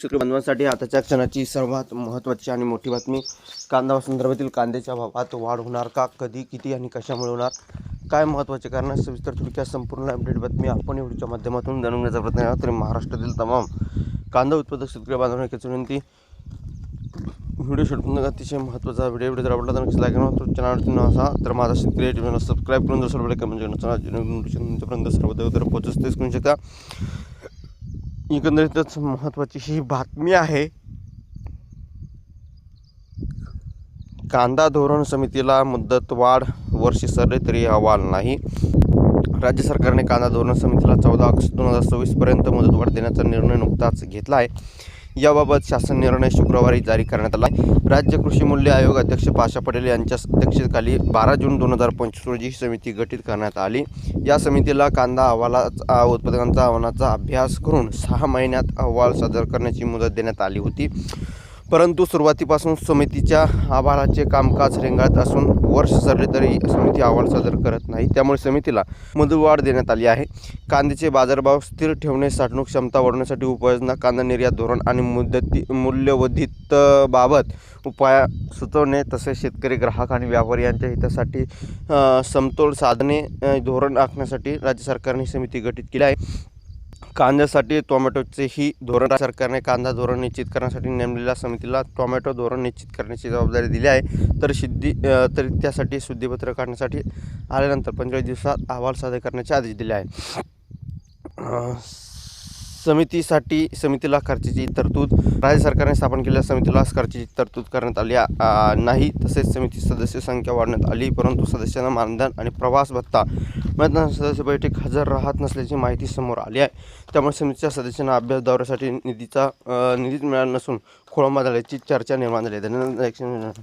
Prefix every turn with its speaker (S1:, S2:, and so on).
S1: शेतकरी बांधवांसाठी आताच्या क्षणाची सर्वात महत्त्वाची आणि मोठी बातमी. कांदा संदर्भातील कांद्याच्या भावात वाढ होणार का, कधी, किती आणि कशामुळे होणार, काय महत्त्वाचे कारण, सविस्तर थोडक्यात संपूर्ण अपडेट बातमी आपण व्हिडिओच्या माध्यमातून जाणून घेण्याचा प्रयत्न केला. तरी महाराष्ट्रातील तमाम कांदा उत्पादक शेतकरी बांधवांना एकच विनंती, व्हिडिओ शूट अतिशय महत्त्वाचा व्हिडिओ जर आवडला तर लाईक करा. चॅनल असा तर माझा शेतकरी चॅनल सबस्क्राईब करून दुसरं व्हिडिओ कमेंट तुमच्यापर्यंत सर्वत्र पोहोचच तेच करू शकता. एकंदरीतच महत्त्वाची ही बातमी आहे. कांदा धोरण समितीला मुदतवाढ, वर्षी सरले तरी अहवाल नाही. राज्य सरकारने कांदा धोरण समितीला 14 ऑगस्ट 2024 पर्यंत मुदतवाढ देण्याचा निर्णय नुकताच घेतला आहे. याबाबत शासन निर्णय शुक्रवारी जारी करण्यात आला आहे. राज्य कृषी मूल्य आयोग अध्यक्ष पाशा पटेल यांच्या अध्यक्षतेखाली 12 जून 2025 रोजी समिती गठीत करण्यात आली. या समितीला कांदा उत्पादकांचा आव्हानाचा अभ्यास करून 6 महिन्यात अहवाल सादर करण्याची मुदत देण्यात आली होती. परंतु सुरुवातीपासून समितीच्या अहवालाचे कामकाज रेंगाळत असून वर्ष सरले तरी समिती अहवाल सादर करत नाही. त्यामुळे समितीला मुदतवाढ देण्यात आली आहे. कांद्याचे बाजारभाव स्थिर ठेवणे, साठवणूक क्षमता वाढवण्यासाठी उपाययोजना, कांदा निर्यात धोरण आणि मूल्यवर्धित बाबत उपाय सुचवणे, तसेच शेतकरी, ग्राहक आणि व्यापारी यांच्या हितासाठी समतोल साधणे धोरण आखण्यासाठी राज्य सरकारने समिती गठीत केली आहे. कांद्यासाठी टोमॅटोचे ही धोरण राज्य सरकारने कांदा धोरण निश्चित करण्यासाठी नेमलेल्या समितीला टोमॅटो धोरण निश्चित करण्याची जबाबदारी दिली आहे. तर त्यासाठी शुद्धीपत्र काढण्यासाठी आल्यानंतर 45 दिवसात अहवाल सादर करण्याचे आदेश दिले आहे. समितीला खर्चाची तरतूद, राज्य सरकारने स्थापन केलेल्या समितीला खर्चाची तरतूद करण्यात आली नाही. तसेच समिती सदस्य संख्या वाढवण्यात आली, परंतु सदस्यांना मानधन आणि प्रवास भत्ता मिळताना सदस्य बैठक हजर राहत नसल्याची माहिती समोर आली आहे. त्यामुळे समितीच्या सदस्यांना अभ्यास दौऱ्यासाठी निधीच मिळाला नसून खोळंबा झाल्याची चर्चा निर्माण झाली. धन्यवाद.